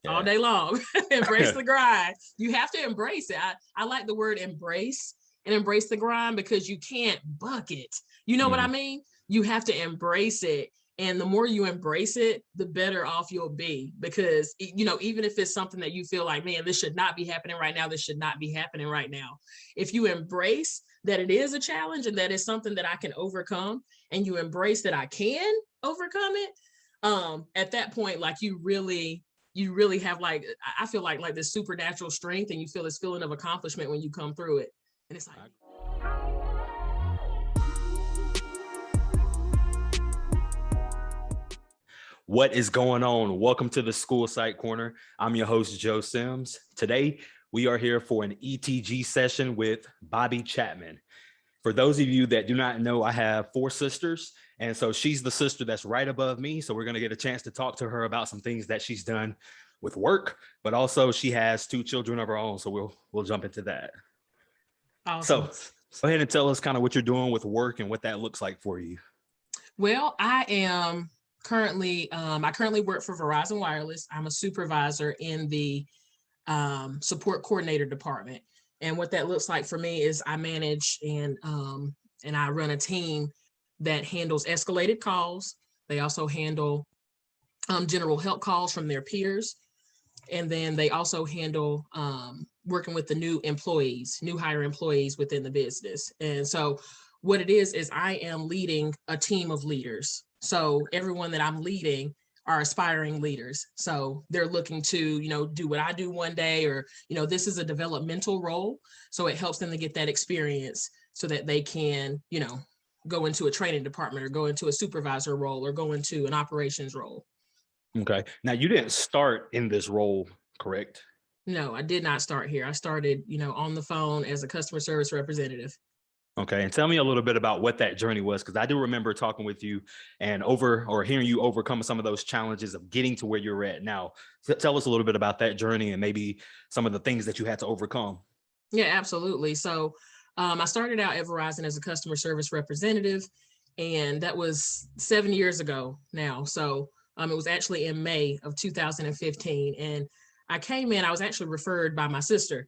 all Yeah. day long. Embrace the grind. You have to embrace it. I like the word embrace and embrace the grind because you can't buck it. You know what I mean? You have to embrace it. And the more you embrace it, the better off you'll be because, even if it's something that you feel like, man, this should not be happening right now. This should not be happening right now. If you embrace that it is a challenge and that it's something that I can overcome and you embrace that I can overcome it, at that point, like you really have like, I feel like this supernatural strength and you feel this feeling of accomplishment when you come through it. And it's like, What is going on? Welcome to the School Site Corner. I'm your host, Joe Sims. Today, we are here for an ETG session with Bobbie Chapman. For those of you that do not know, I have 4 sisters, and so she's the sister that's right above me. So we're going to get a chance to talk to her about some things that she's done with work, but also she has 2 children of her own. So we'll jump into that. awesome. So go ahead and tell us kind of what you're doing with work and what that looks like for you. Well, I am currently, I currently work for Verizon Wireless. I'm a supervisor in the support coordinator department. And what that looks like for me is I manage and I run a team that handles escalated calls. They also handle general help calls from their peers. And then they also handle working with the new hire employees within the business. And so what it is I am leading a team of leaders. So everyone that I'm leading are aspiring leaders. So they're looking to, do what I do one day, or, this is a developmental role. So it helps them to get that experience so that they can, go into a training department or go into a supervisor role or go into an operations role. Okay. Now, you didn't start in this role, correct? No, I did not start here. I started, on the phone as a customer service representative. Okay. And tell me a little bit about what that journey was, because I do remember talking with you and hearing you overcome some of those challenges of getting to where you're at now. So tell us a little bit about that journey and maybe some of the things that you had to overcome. Yeah, absolutely. So I started out at Verizon as a customer service representative, and that was 7 years ago now. So it was actually in May of 2015. And I was actually referred by my sister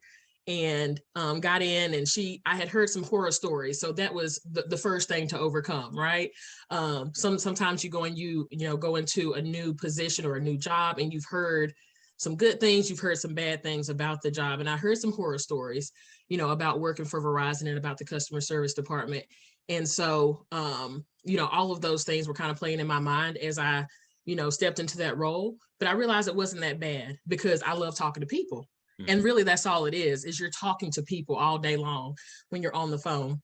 and got in, and I had heard some horror stories. So that was the first thing to overcome, right? Sometimes you go and go into a new position or a new job, and you've heard some good things, you've heard some bad things about the job. And I heard some horror stories, about working for Verizon and about the customer service department. And so, all of those things were kind of playing in my mind as I, stepped into that role. But I realized it wasn't that bad because I love talking to people. And really, that's all it is you're talking to people all day long when you're on the phone.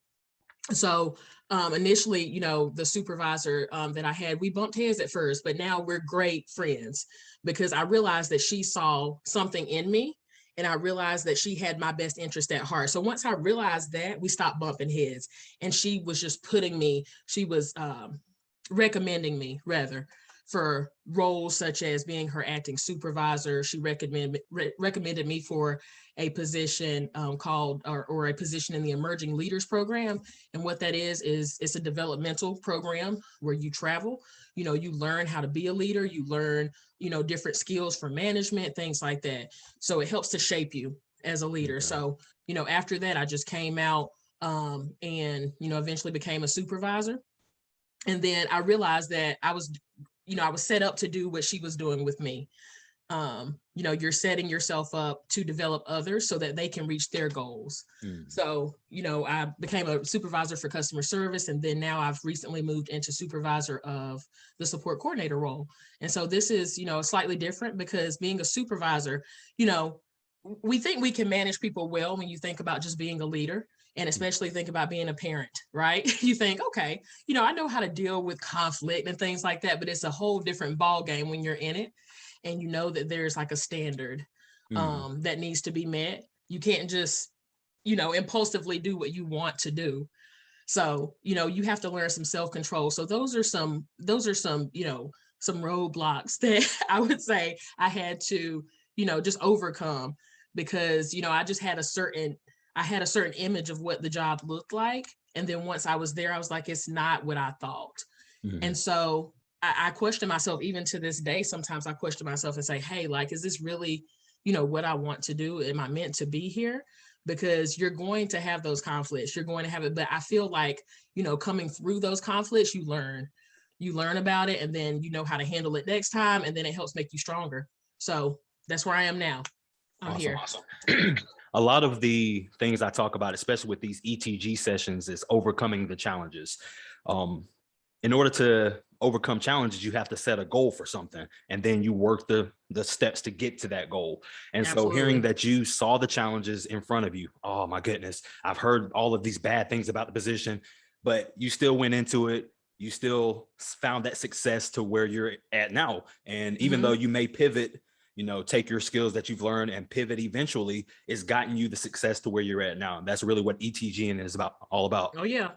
So initially, the supervisor that I had, we bumped heads at first, but now we're great friends because I realized that she saw something in me, and I realized that she had my best interest at heart. So once I realized that, we stopped bumping heads, and she was just she was recommending me rather for roles such as being her acting supervisor. She recommended me for a position called or a position in the Emerging Leaders Program. And what that is it's a developmental program where you travel, you learn how to be a leader, you learn, different skills for management, things like that. So it helps to shape you as a leader. Okay. So, after that, I just came out and, eventually became a supervisor. And then I realized that I was set up to do what she was doing with me. You're setting yourself up to develop others so that they can reach their goals. So, I became a supervisor for customer service, and then now I've recently moved into supervisor of the support coordinator role. And so this is, slightly different because being a supervisor, we think we can manage people well when you think about just being a leader. And especially think about being a parent, right? You think, okay, I know how to deal with conflict and things like that, but it's a whole different ball game when you're in it, and you know that there's like a standard that needs to be met. You can't just, impulsively do what you want to do. So, you have to learn some self-control. So those are some, some roadblocks that I would say I had to, just overcome because, I just had I had a certain image of what the job looked like. And then once I was there, I was like, it's not what I thought. And so, I question myself even to this day. Sometimes I question myself and say, hey, like, is this really, you know, what I want to do? Am I meant to be here? Because you're going to have those conflicts. You're going to have it. But I feel like, you know, coming through those conflicts, you learn about it, and then you know how to handle it next time. And then it helps make you stronger. So that's where I am now. I'm Awesome. here. Awesome. A lot of the things I talk about, especially with these ETG sessions, is overcoming the challenges. In order to overcome challenges, you have to set a goal for something, and then you work the steps to get to that goal. And Absolutely. so hearing that you saw the challenges in front of you, oh my goodness, I've heard all of these bad things about the position, but you still went into it. You still found that success to where you're at now. And even though you may pivot, you know, take your skills that you've learned and pivot eventually, it's gotten you the success to where you're at now. And that's really what ETGing is all about. Oh, yeah.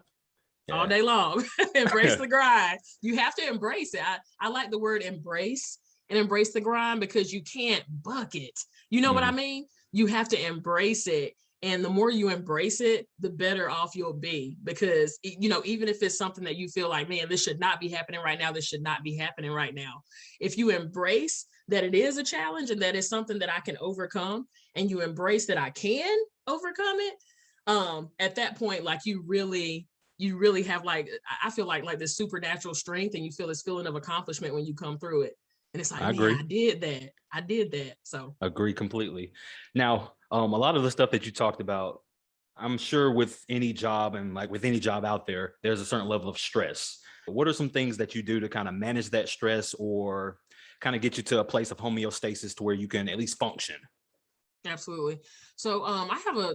Yeah. All day long. Embrace the grind. You have to embrace it. I like the word embrace, and embrace the grind, because you can't buck it. You know what I mean? You have to embrace it. And the more you embrace it, the better off you'll be, because, you know, even if it's something that you feel like, man, this should not be happening right now. This should not be happening right now. If you embrace that it is a challenge and that it's something that I can overcome, and you embrace that I can overcome it, at that point, like, you really have, like, I feel like this supernatural strength, and you feel this feeling of accomplishment when you come through it. And it's like, I agree. I did that. So agree completely. Now, a lot of the stuff that you talked about, I'm sure with any job, and like with any job out there, there's a certain level of stress. What are some things that you do to kind of manage that stress, or kind of get you to a place of homeostasis to where you can at least function? absolutely. So I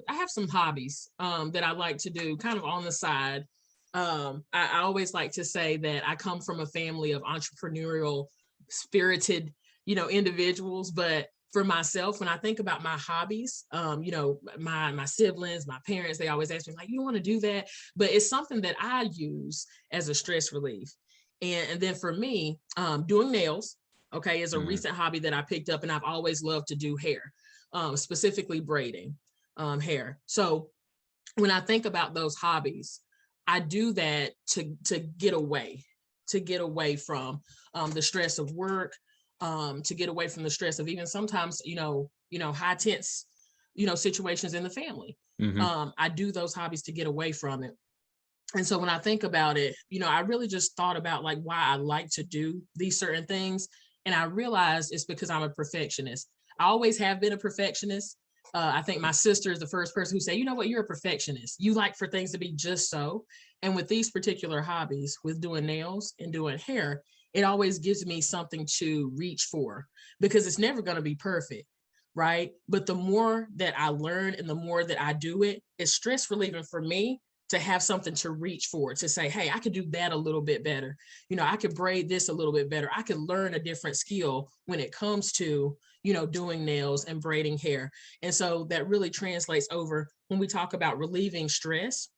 have some hobbies that I like to do kind of on the side. I always like to say that I come from a family of entrepreneurial spirited, you know, individuals. But for myself, when I think about my hobbies, you know, my siblings, my parents, they always ask me, like, you want to do that? But it's something that I use as a stress relief. And then for me, doing nails, okay, is a recent hobby that I picked up, and I've always loved to do hair, specifically braiding hair. So when I think about those hobbies, I do that to get away from the stress of work, to get away from the stress of even sometimes, you know, high tense, you know, situations in the family. I do those hobbies to get away from it. And so when I think about it, you know, I really just thought about, like, why I like to do these certain things. And I realized it's because I'm a perfectionist. I always have been a perfectionist. I think my sister is the first person who said, you know what, you're a perfectionist. You like for things to be just so. And with these particular hobbies, with doing nails and doing hair, it always gives me something to reach for, because it's never going to be perfect, right? But the more that I learn and the more that I do it, it's stress relieving for me to have something to reach for, to say, hey, I could do that a little bit better. You know, I could braid this a little bit better. I could learn a different skill when it comes to, you know, doing nails and braiding hair. And so that really translates over when we talk about relieving stress.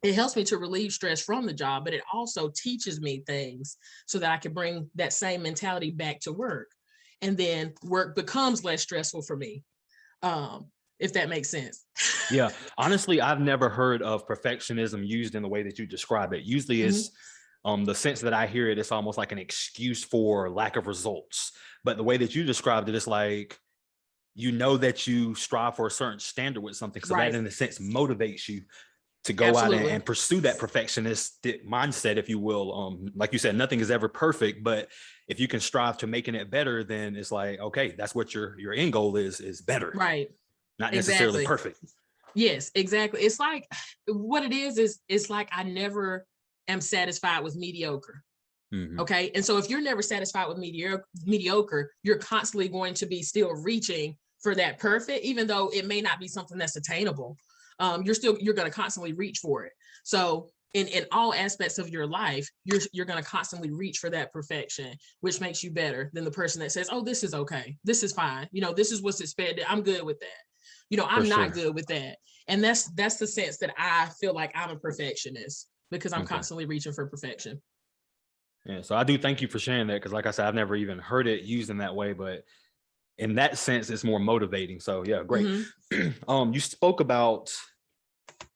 It helps me to relieve stress from the job, but it also teaches me things so that I can bring that same mentality back to work. And then work becomes less stressful for me. If that makes sense. Yeah. Honestly, I've never heard of perfectionism used in the way that you describe it. Usually it's the sense that I hear it, it's almost like an excuse for lack of results. But the way that you described it, it's like, you know, that you strive for a certain standard with something. So that in a sense motivates you to go out and pursue that perfectionistic mindset, if you will. Like you said, nothing is ever perfect, but if you can strive to making it better, then it's like, okay, that's what your end goal is better. Right. Not necessarily perfect. Yes, exactly. It's like, what it is it's like, I never am satisfied with mediocre. Okay. And so if you're never satisfied with mediocre, you're constantly going to be still reaching for that perfect, even though it may not be something that's attainable. You're going to constantly reach for it. So in all aspects of your life, you're going to constantly reach for that perfection, which makes you better than the person that says, oh, this is okay, this is fine, you know, this is what's expected, I'm good with that. You know, I'm not good with that. And that's the sense that I feel like I'm a perfectionist, because I'm constantly reaching for perfection. Yeah, so I do thank you for sharing that, because like I said, I've never even heard it used in that way, but in that sense, it's more motivating. So yeah, great. You spoke about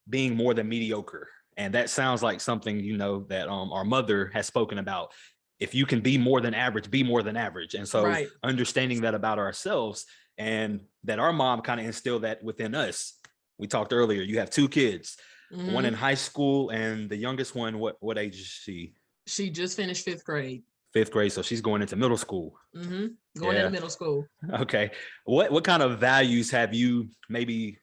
being more than mediocre, and that sounds like something, you know, that our mother has spoken about. if you can be more than average, be more than average. And so Right. understanding that about ourselves, and that our mom kind of instilled that within us. We talked earlier, you have two kids, one in Mm-hmm. high school, and the youngest one, what age is she? She just finished fifth grade. Fifth grade. So she's going into middle school. Mm-hmm. Going into Yeah. middle school. Okay. What kind of values have you maybe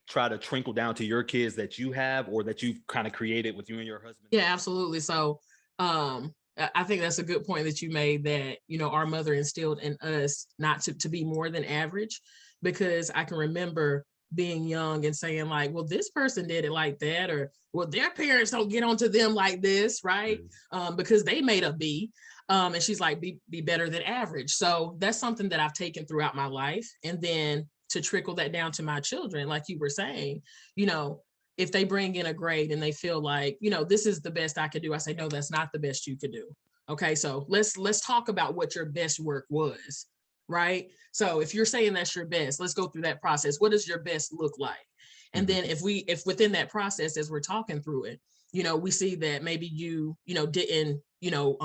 try to trickle down to your kids that you have, or that you've kind of created with you and your husband? Yeah, absolutely. So I think that's a good point that you made, that, you know, our mother instilled in us not to be more than average, because I can remember being young and saying like, well, this person did it like that, or well, their parents don't get onto them like this, right? Because they made a B. And she's like, be better than average. So that's something that I've taken throughout my life. And then to trickle that down to my children, like you were saying, you know, if they bring in a grade and they feel like, you know, this is the best I could do, I say, no, that's not the best you could do. Okay, so let's talk about what your best work was, right? So if you're saying that's your best, let's go through that process. What does your best look like? And then if within that process, as we're talking through it, you know, we see that maybe you know, didn't, you know,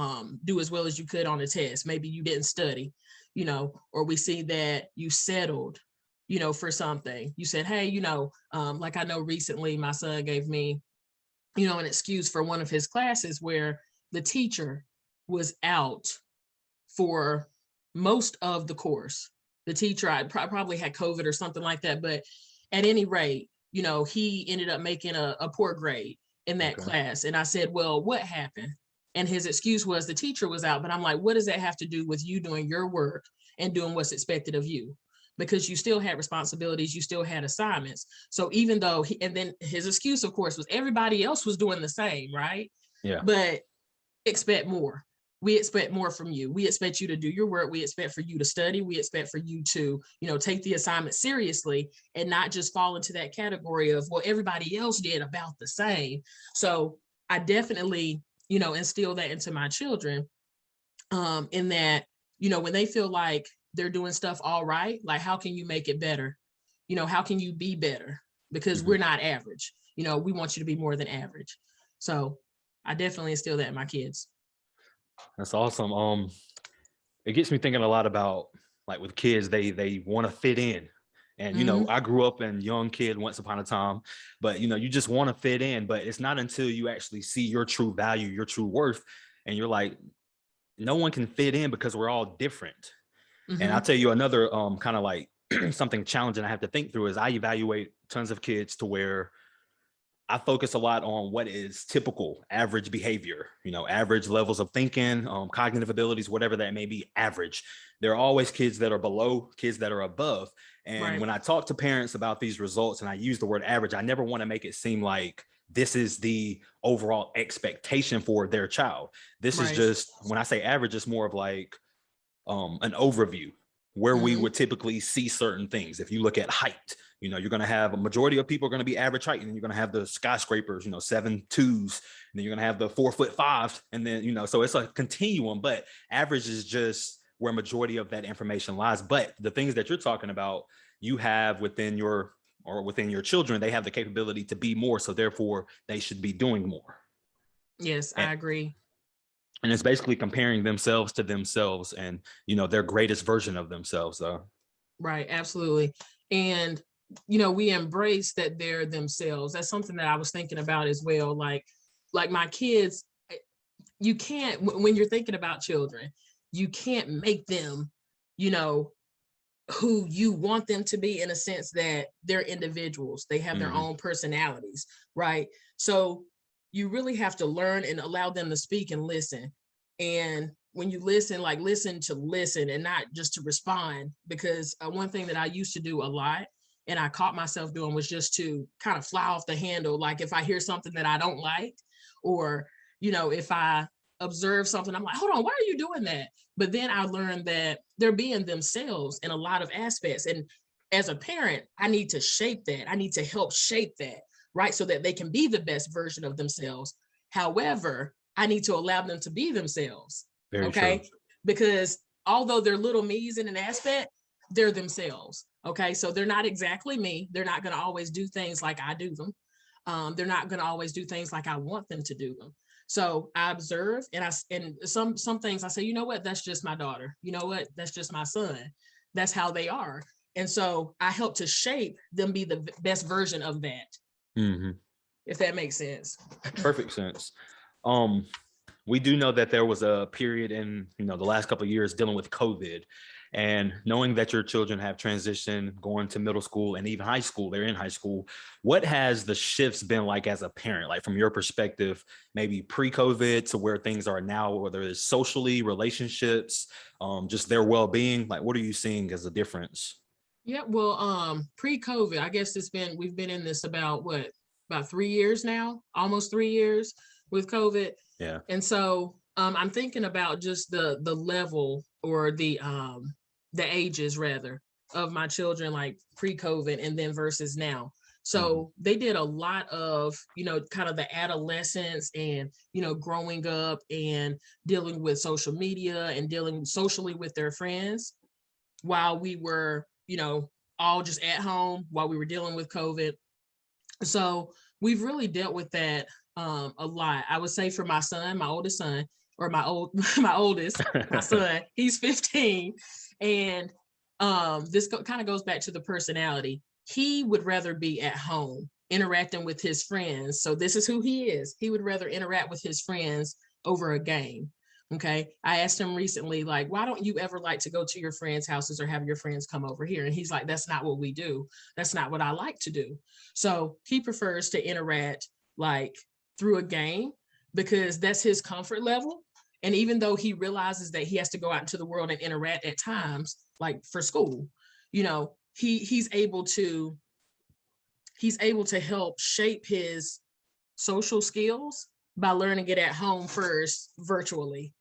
do as well as you could on a test. Maybe you didn't study, you know, or we see that you settled, you know, for something. You said, hey, you know, like I know recently my son gave me, you know, an excuse for one of his classes where the teacher was out for most of the course. The teacher probably had COVID or something like that. But at any rate, you know, he ended up making a poor grade in that class. And I said, well, what happened? And his excuse was the teacher was out. But I'm like, what does that have to do with you doing your work and doing what's expected of you? Because you still had responsibilities, you still had assignments. So even though and then his excuse, of course, was everybody else was doing the same, right? Yeah. But expect more. We expect more from you. We expect you to do your work. We expect for you to study. We expect for you to, you know, take the assignment seriously and not just fall into that category of, well, everybody else did about the same. So I definitely, you know, instill that into my children, in that, you know, when they feel like they're doing stuff all right, like, how can you make it better? You know, how can you be better? Because we're not average. You know, we want you to be more than average. So I definitely instill that in my kids. That's awesome. It gets me thinking a lot about, like, with kids, they want to fit in. And, you know, I grew up a young kid once upon a time, but, you know, you just want to fit in, but it's not until you actually see your true value, your true worth, and you're like, no one can fit in because we're all different. And I'll tell you another kind of like something challenging I have to think through is I evaluate tons of kids to where I focus a lot on what is typical average behavior, you know, average levels of thinking, cognitive abilities, whatever that may be, average. There are always kids that are below, kids that are above. And when I talk to parents about these results and I use the word average, I never want to make it seem like this is the overall expectation for their child. This is just, when I say average, it's more of like an overview where we would typically see certain things. If you look at height, you know, you're going to have a majority of people are going to be average height, and then you're going to have the skyscrapers, you know, 7'2", and then you're going to have the 4'5", and then, you know, so it's a continuum, but average is just where majority of that information lies. But the things that you're talking about, you have within your children, they have the capability to be more. So therefore they should be doing more. Yes, I agree. And it's basically comparing themselves to themselves and, you know, their greatest version of themselves, though. Right, absolutely. And, you know, we embrace that they're themselves. That's something that I was thinking about as well. Like my kids, you can't, when you're thinking about children, you can't make them, you know, who you want them to be, in a sense that they're individuals. They have their own personalities, right? So you really have to learn and allow them to speak and listen. And when you listen, like listen and not just to respond. Because one thing that I used to do a lot, and I caught myself doing, was just to kind of fly off the handle. Like if I hear something that I don't like, or, you know, if I observe something, I'm like, hold on, why are you doing that? But then I learned that they're being themselves in a lot of aspects. And as a parent, I need to shape that. I need to help shape that, right? So that they can be the best version of themselves. However, I need to allow them to be themselves. Very true. Because although they're little me's in an aspect, they're themselves. Okay. So they're not exactly me. They're not going to always do things like I do them. They're not going to always do things like I want them to do them. So I observe, and some things I say, you know what, that's just my daughter. You know what, that's just my son. That's how they are. And so I help to shape them be the best version of that. Mm-hmm. If that makes sense. Perfect sense. We do know that there was a period in, the last couple of years dealing with COVID, and knowing that your children have transitioned, going to middle school and even high school, they're in high school. What has the shifts been like as a parent, like from your perspective, maybe pre-COVID to where things are now, whether it's socially, relationships, just their well-being? Like, what are you seeing as a difference? Yeah, well, pre-COVID, I guess we've been in this about 3 years now, almost 3 years with COVID. Yeah. And so I'm thinking about just the level, or the ages rather, of my children, like pre-COVID and then versus now. So they did a lot of, kind of the adolescence and, growing up and dealing with social media and dealing socially with their friends, while we were, all just at home while we were dealing with COVID. So we've really dealt with that a lot. I would say for my son, my oldest son, or my oldest, my son, he's 15. And this kind of goes back to the personality. He would rather be at home interacting with his friends. So this is who he is. He would rather interact with his friends over a game. Okay. I asked him recently, like, why don't you ever like to go to your friends' houses or have your friends come over here? And he's like, that's not what we do. That's not what I like to do. So he prefers to interact like through a game, because that's his comfort level. And even though he realizes that he has to go out into the world and interact at times, like for school, he's able to help shape his social skills by learning it at home first, virtually.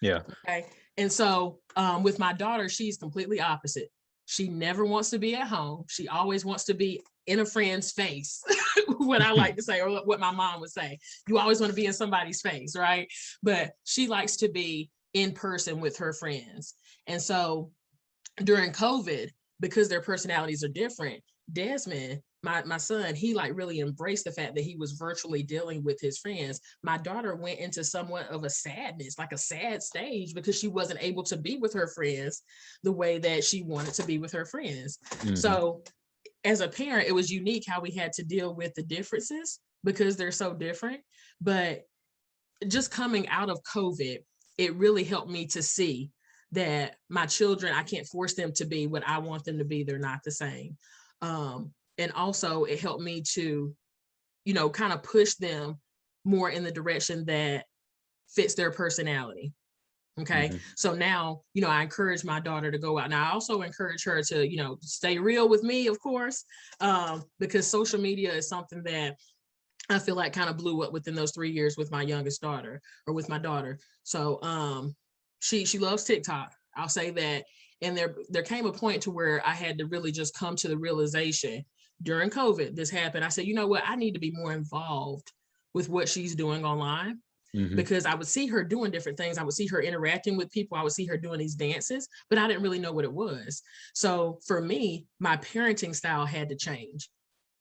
Yeah. Okay. And so with my daughter, she's completely opposite. She never wants to be at home. She always wants to be in a friend's face, what I like to say, or what my mom would say. You always want to be in somebody's face, right? But she likes to be in person with her friends. And so during COVID, because their personalities are different, Desmond, my son, he like really embraced the fact that he was virtually dealing with his friends. My daughter went into somewhat of a sadness, like a sad stage, because she wasn't able to be with her friends the way that she wanted to be with her friends. So as a parent, it was unique how we had to deal with the differences, because they're so different. But just coming out of COVID, it really helped me to see that my children, I can't force them to be what I want them to be. They're not the same. And also it helped me to, kind of push them more in the direction that fits their personality. Okay. So now, I encourage my daughter to go out. Now I also encourage her to, stay real with me, of course, because social media is something that I feel like kind of blew up within those 3 years with my youngest daughter, or with my daughter. So she loves TikTok. I'll say that. And there came a point to where I had to really just come to the realization during COVID, this happened. I said, you know what? I need to be more involved with what she's doing online, because I would see her doing different things. I would see her interacting with people. I would see her doing these dances, but I didn't really know what it was. So for me, my parenting style had to change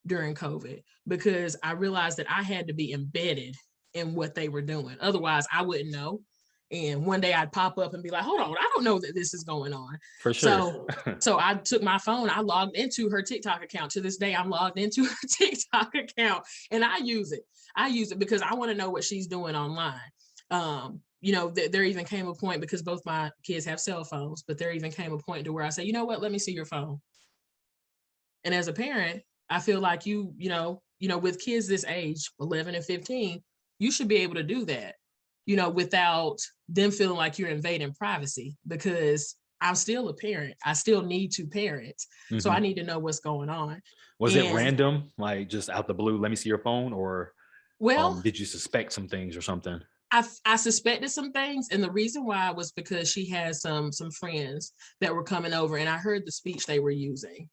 during COVID, because I realized that I had to be embedded in what they were doing. Otherwise, I wouldn't know. And one day I'd pop up and be like, hold on, I don't know that this is going on. For sure. So I took my phone, I logged into her TikTok account. To this day, I'm logged into her TikTok account, and I use it. I use it because I want to know what she's doing online. There even came a point, because both my kids have cell phones, but there even came a point to where I say, you know what, let me see your phone. And as a parent, I feel like with kids this age, 11 and 15, you should be able to do that, without them feeling like you're invading privacy, because I'm still a parent. I still need to parent. So I need to know what's going on. Was it random, like just out the blue, let me see your phone, or did you suspect some things or something? I suspected some things, and the reason why was because she has some friends that were coming over, and I heard the speech they were using.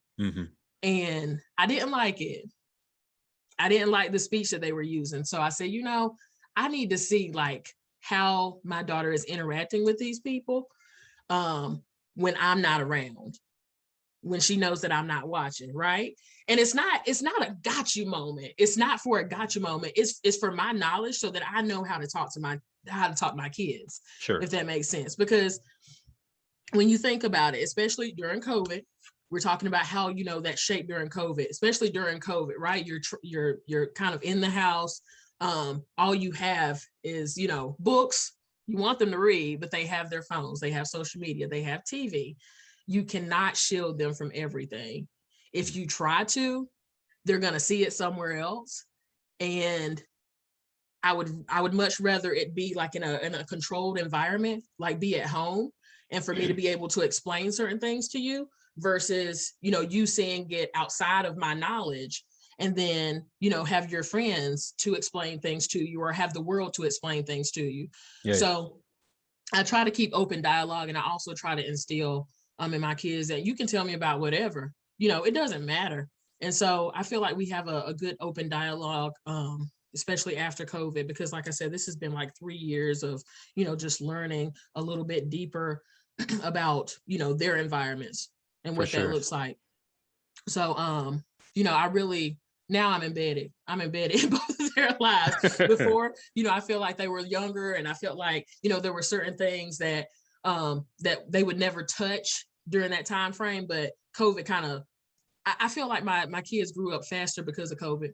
And I didn't like it. I didn't like the speech that they were using. So I said, I need to see like how my daughter is interacting with these people when I'm not around. when she knows that I'm not watching, right? And it's not a got you moment. It's not for a got you moment. It's for my knowledge so that I know how to talk to my kids, Sure. if that makes sense. Because when you think about it, especially during COVID, we're talking about how, that shape during COVID, especially during COVID, right? You're kind of in the house. All you have is, books. You want them to read, but they have their phones, they have social media, they have TV. You cannot shield them from everything. If you try to, they're going to see it somewhere else. And I would much rather it be like in a controlled environment, like be at home, and for me to be able to explain certain things to you versus, you seeing it outside of my knowledge, and then, have your friends to explain things to you or have the world to explain things to you. Yeah. So I try to keep open dialogue, and I also try to instill in my kids that you can tell me about whatever, it doesn't matter. And so I feel like we have a good open dialogue, especially after COVID, because like I said, this has been like 3 years of, just learning a little bit deeper about, their environments and what that looks like. So, I really, now I'm embedded in both of their lives. Before, I feel like they were younger, and I felt like, there were certain things that that they would never touch during that time frame. But COVID kind of, I feel like my kids grew up faster because of COVID.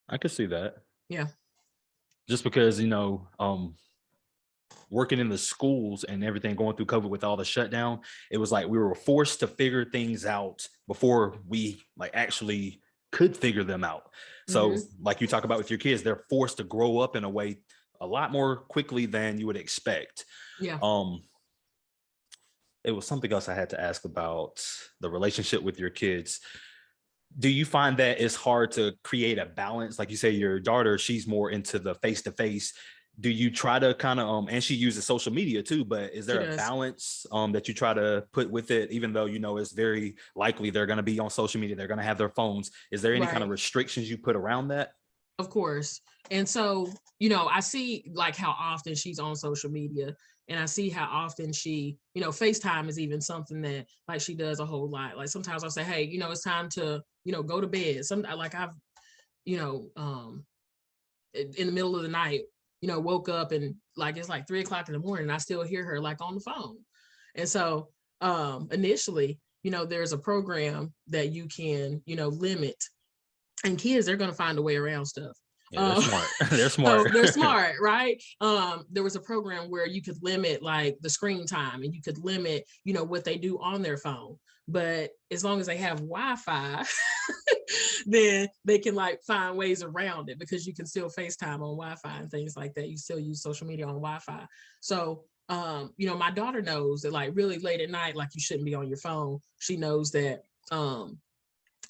I could see that. Yeah. Just because, working in the schools and everything going through COVID with all the shutdown, it was like we were forced to figure things out before we like actually could figure them out. So like you talk about with your kids, they're forced to grow up in a way a lot more quickly than you would expect. Yeah. It was something else I had to ask about the relationship with your kids. Do you find that it's hard to create a balance? Like you say, your daughter, she's more into the face-to-face. Do you try to kind of, and she uses social media too, but is there a balance that you try to put with it, even though, it's very likely they're going to be on social media, they're going to have their phones. Is there any kind of restrictions you put around that? Of course. And so, I see like how often she's on social media, and I see how often she, FaceTime is even something that like she does a whole lot. Like sometimes I'll say, hey, it's time to, go to bed. Like I've, in the middle of the night, woke up and like, it's like 3:00 in the morning and I still hear her like on the phone. And so initially, there's a program that you can, limit, and kids, they're going to find a way around stuff. Yeah, they're smart. They're smart. So they're smart, right? There was a program where you could limit like the screen time, and you could limit, what they do on their phone. But as long as they have Wi-Fi, then they can like find ways around it, because you can still FaceTime on Wi-Fi and things like that. You still use social media on Wi-Fi. So, my daughter knows that like really late at night, like you shouldn't be on your phone. She knows that.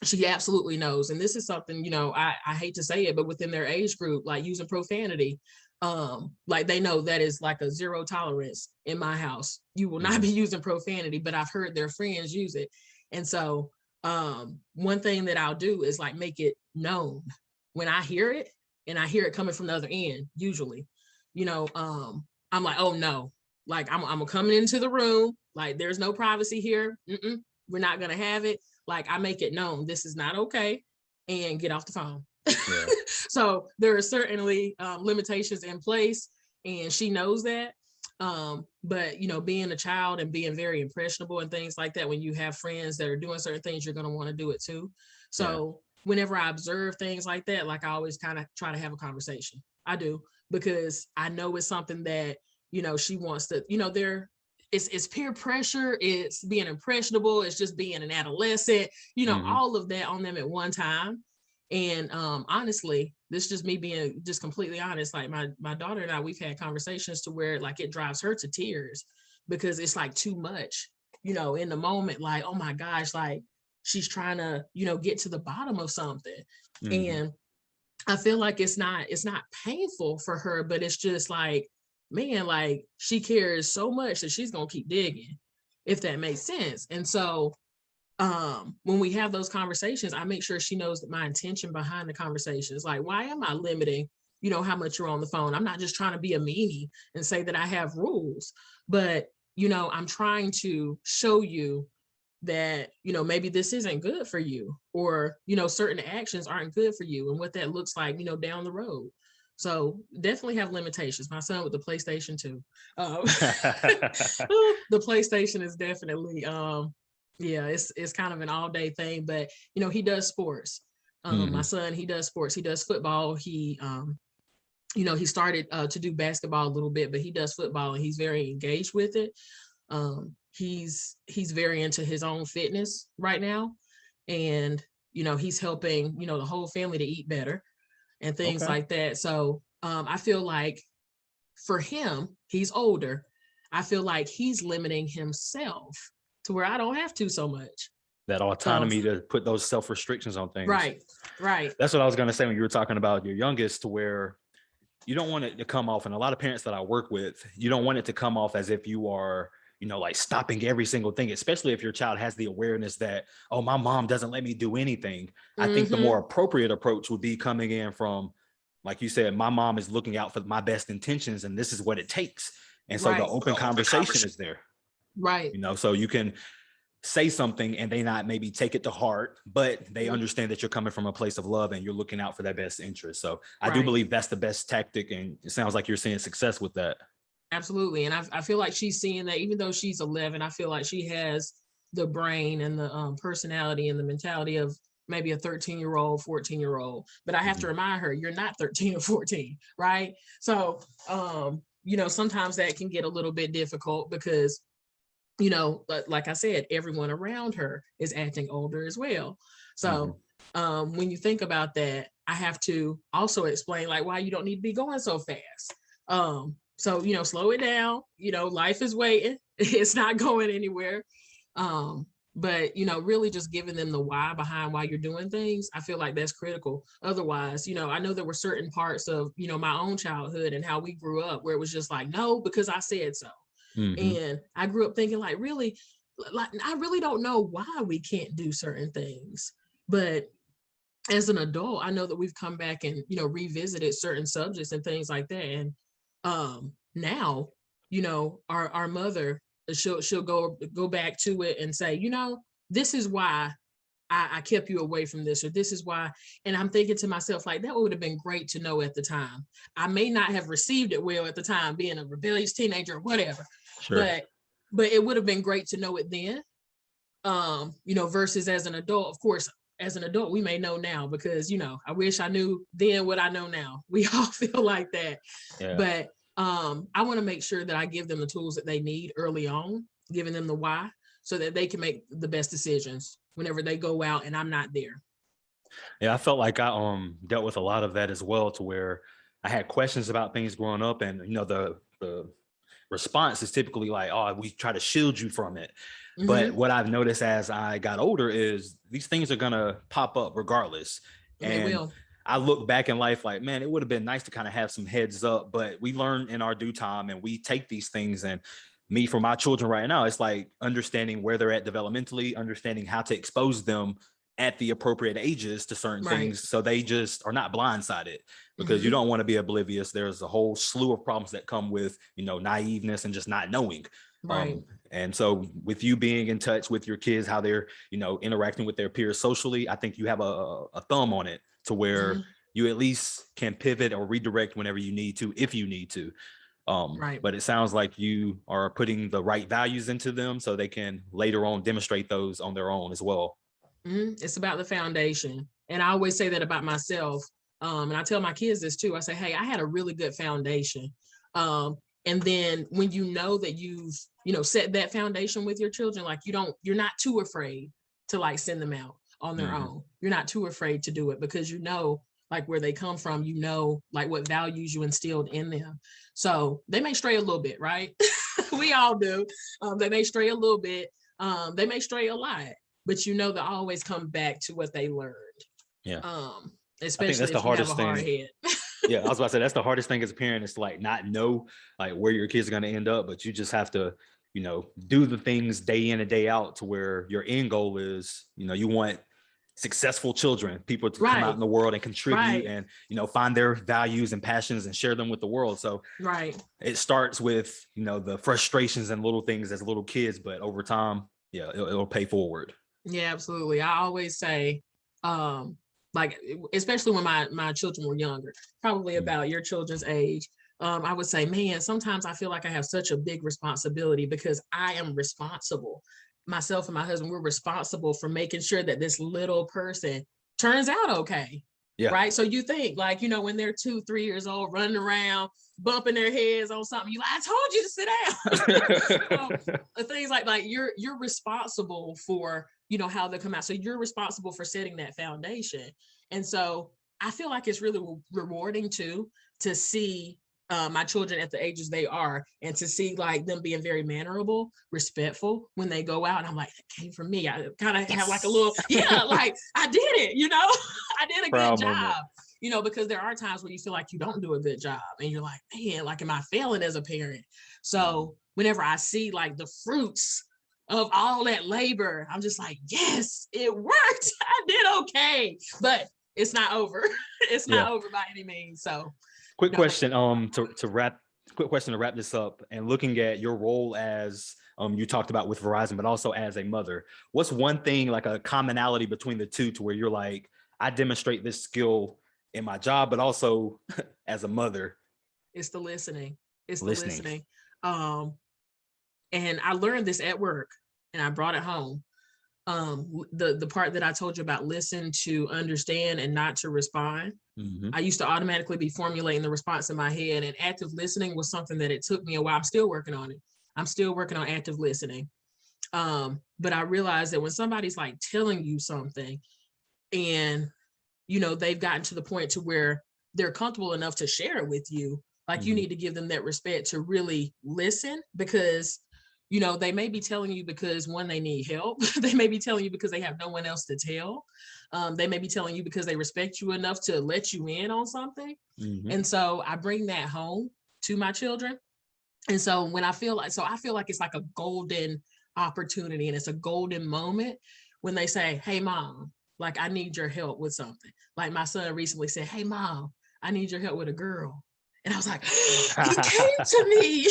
She absolutely knows. And this is something, I hate to say it, but within their age group, like using profanity, like they know that is like a zero tolerance in my house. You will not be using profanity, but I've heard their friends use it. And so one thing that I'll do is like make it known when I hear it, and I hear it coming from the other end, usually, I'm like, oh no, like I'm coming into the room, like there's no privacy here. We're not going to have it. Like I make it known, this is not okay, and get off the phone. Yeah. So there are certainly limitations in place, and she knows that. But being a child and being very impressionable and things like that, when you have friends that are doing certain things, you're going to want to do it too. So whenever I observe things like that, like I always kind of try to have a conversation. I do, because I know it's something that, she wants to, it's peer pressure, it's being impressionable, it's just being an adolescent, all of that on them at one time. And honestly, this is just me being just completely honest. Like my daughter and I, we've had conversations to where like it drives her to tears, because it's like too much, in the moment, like, oh my gosh, like she's trying to, get to the bottom of something. And I feel like it's not painful for her, but it's just like, man, like she cares so much that she's gonna keep digging, if that makes sense. And so when we have those conversations, I make sure she knows that my intention behind the conversation is like, why am I limiting, how much you're on the phone? I'm not just trying to be a meanie and say that I have rules, but I'm trying to show you that, maybe this isn't good for you, or, certain actions aren't good for you, and what that looks like, down the road. So definitely have limitations. My son with the PlayStation 2. The PlayStation is definitely, yeah, it's kind of an all day thing, but, he does sports. My son, he does sports. He does football. He started to do basketball a little bit, but he does football and he's very engaged with it. He's very into his own fitness right now, and he's helping the whole family to eat better and things Okay. like that. So I feel like for him, he's older. I feel like he's limiting himself to where I don't have to so much. That So autonomy to put those self restrictions on things. right. That's what I was going to say when you were talking about your youngest, to where you don't want it to come off, and a lot of parents that I work with, you don't want it to come off as if you are, like stopping every single thing, especially if your child has the awareness that, oh, my mom doesn't let me do anything. I think the more appropriate approach would be coming in from, like you said, my mom is looking out for my best intentions, and this is what it takes. And so the open conversation is there, Right. So you can say something and they not maybe take it to heart, but they understand that you're coming from a place of love and you're looking out for their best interest. So I do believe that's the best tactic, and it sounds like you're seeing success with that. Absolutely. And I feel like she's seeing that. Even though she's 11, I feel like she has the brain and the personality and the mentality of maybe a 13-year-old, 14-year-old. But I have to remind her, you're not 13 or 14, right? So, sometimes that can get a little bit difficult because, like I said, everyone around her is acting older as well. So when you think about that, I have to also explain like why you don't need to be going so fast. So, slow it down, life is waiting. It's not going anywhere. But, really just giving them the why behind why you're doing things, I feel like that's critical. Otherwise, I know there were certain parts of, my own childhood and how we grew up where it was just like, no, because I said so. And I grew up thinking like, really, like, I really don't know why we can't do certain things. But as an adult, I know that we've come back and, revisited certain subjects and things like that. And now, our mother, she'll go back to it and say, this is why I kept you away from this, or this is why. And I'm thinking to myself, like, that would have been great to know at the time. I may not have received it well at the time, being a rebellious teenager or whatever. Sure. But it would have been great to know it then. Versus as an adult, of course, as an adult, we may know now because, I wish I knew then what I know now. We all feel like that. Yeah. But I want to make sure that I give them the tools that they need early on, giving them the why, so that they can make the best decisions whenever they go out and I'm not there. Yeah, I felt like I dealt with a lot of that as well, to where I had questions about things growing up, and the response is typically like, oh, we try to shield you from it. But what I've noticed as I got older is these things are gonna pop up regardless. And they will. I look back in life like, man, it would have been nice to kind of have some heads up, but we learn in our due time and we take these things. And me, for my children right now, it's like understanding where they're at developmentally, understanding how to expose them at the appropriate ages to certain things, so they just are not blindsided, because you don't want to be oblivious. There's a whole slew of problems that come with, naiveness and just not knowing. And so with you being in touch with your kids, how they're, interacting with their peers socially, I think you have a thumb on it, to where you at least can pivot or redirect whenever you need to, if you need to. But it sounds like you are putting the right values into them so they can later on demonstrate those on their own as well. It's about the foundation. And I always say that about myself. And I tell my kids this too. I say, hey, I had a really good foundation. And then when you know that you've, set that foundation with your children, like you're not too afraid to like send them out on their own. You're not too afraid to do it because like where they come from, like what values you instilled in them. So they may stray a little bit, right? We all do. They may stray a little bit. They may stray a lot, but they always come back to what they learned. Yeah. Especially if you have a hard head. Yeah, I was about to say that's the hardest thing as a parent, is to like not know like where your kids are going to end up, but you just have to, do the things day in and day out to where your end goal is, you want successful children, people to come out in the world and contribute and, find their values and passions and share them with the world. So it starts with, the frustrations and little things as little kids, but over time, yeah, it'll pay forward. Yeah, absolutely. I always say, like, especially when my children were younger, probably about your children's age, I would say, man, sometimes I feel like I have such a big responsibility because I am responsible. Myself and my husband, we're responsible for making sure that this little person turns out okay. Yeah. Right. So you think, like, when they're 2, 3 years old, running around, bumping their heads on something, you like, I told you to sit down. Things like you're responsible for, how they come out. So you're responsible for setting that foundation. And so I feel like it's really rewarding too, to see my children at the ages they are, and to see like them being very mannerable, respectful when they go out. And I'm like, that came from me. I kind of have like a little, like I did it, I did a good job, because there are times where you feel like you don't do a good job and you're like, man, like, am I failing as a parent? So whenever I see like the fruits of all that labor, I'm just like, yes, it worked. I did okay, but it's not over. It's not over by any means. So quick question to wrap this up, and looking at your role as you talked about with Verizon, but also as a mother, what's one thing, like a commonality between the two, to where you're like, I demonstrate this skill in my job, but also as a mother? It's the listening. It's the listening. And I learned this at work and I brought it home. The part that I told you about, listen to understand and not to respond. I used to automatically be formulating the response in my head, and active listening was something that it took me a while. I'm still working on it. I'm still working on active listening. But I realized that when somebody's like telling you something and, they've gotten to the point to where they're comfortable enough to share it with you, like you need to give them that respect to really listen, because they may be telling you because, one, they need help. They may be telling you because they have no one else to tell. They may be telling you because they respect you enough to let you in on something. And so I bring that home to my children. And so when I feel like it's like a golden opportunity, and it's a golden moment when they say, hey, mom, like, I need your help with something. Like my son recently said, hey, mom, I need your help with a girl. And I was like, he came to me.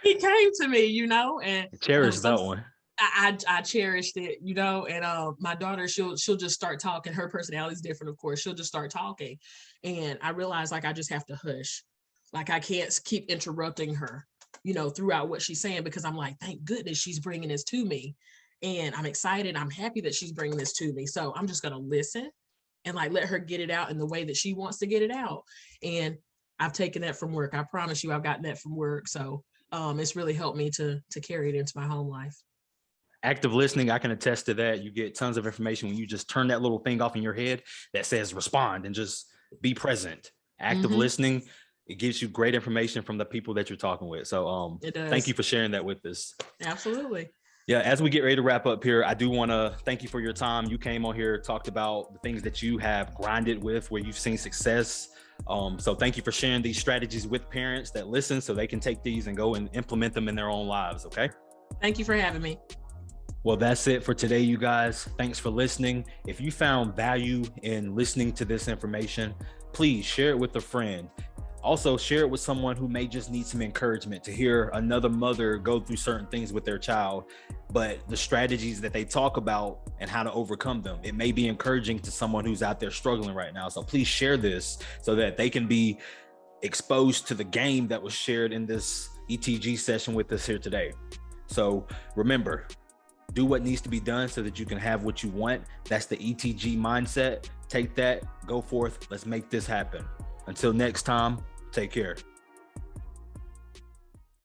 He came to me, and cherish that one. I cherished it, and my daughter, she'll just start talking. Her personality is different, of course. She'll just start talking. And I realized, like, I just have to hush. Like, I can't keep interrupting her, throughout what she's saying, because I'm like, thank goodness she's bringing this to me. And I'm excited. I'm happy that she's bringing this to me. So I'm just going to listen and like let her get it out in the way that she wants to get it out. And I've taken that from work. I promise you, I've gotten that from work. So it's really helped me to carry it into my home life. Active listening, I can attest to that. You get tons of information when you just turn that little thing off in your head that says respond and just be present. Active listening, it gives you great information from the people that you're talking with. So thank you for sharing that with us. Absolutely. Yeah, as we get ready to wrap up here, I do want to thank you for your time. You came on here, talked about the things that you have grinded with, where you've seen success. So thank you for sharing these strategies with parents that listen, so they can take these and go and implement them in their own lives. Okay. Thank you for having me. Well, that's it for today, you guys. Thanks for listening. If you found value in listening to this information, please share it with a friend. Also, share it with someone who may just need some encouragement to hear another mother go through certain things with their child, but the strategies that they talk about and how to overcome them, it may be encouraging to someone who's out there struggling right now. So please share this so that they can be exposed to the game that was shared in this ETG session with us here today. So remember, do what needs to be done so that you can have what you want. That's the ETG mindset. Take that, go forth. Let's make this happen. Until next time, take care.